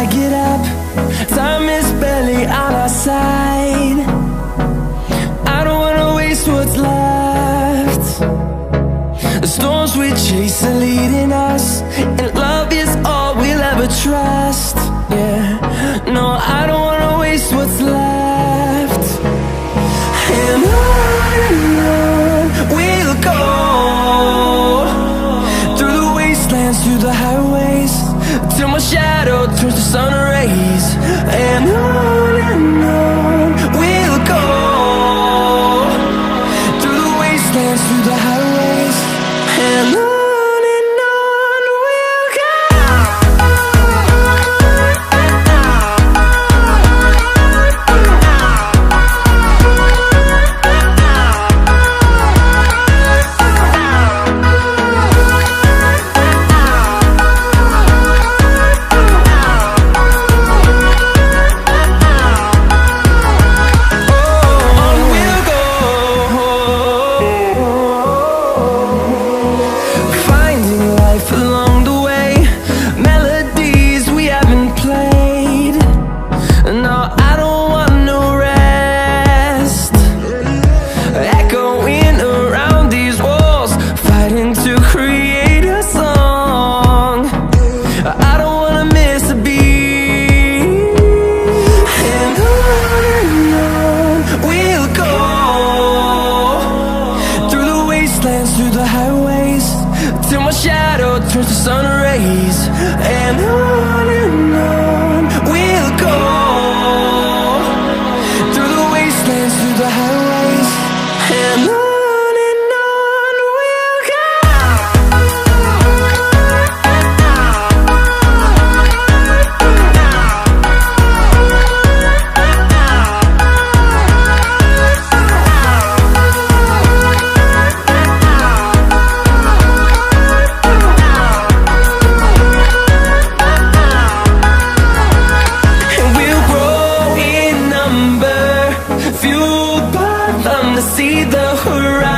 I get up, time is barely on our side. I don't wanna waste what's left. The storms we chase are leading us, and love is all we'll ever trust. Yeah, no, I don't wanna waste what's left. And on we'll go, through the wastelands, through the highways, till my shadow turns to sun rays. And on we'll go, through the wastelands, through the highways, and on we'll go. Along the way, melodies we haven't played. No, I don't want no rest. Echoing around these walls, fighting to create a song. I don't wanna miss a beat. And on we'll go, through the wastelands, through the highways, till my shadow turns to sun rays. And on we'll go, through the wastelands, through the highways, and on we'll go. Fueled by them to see the horizon.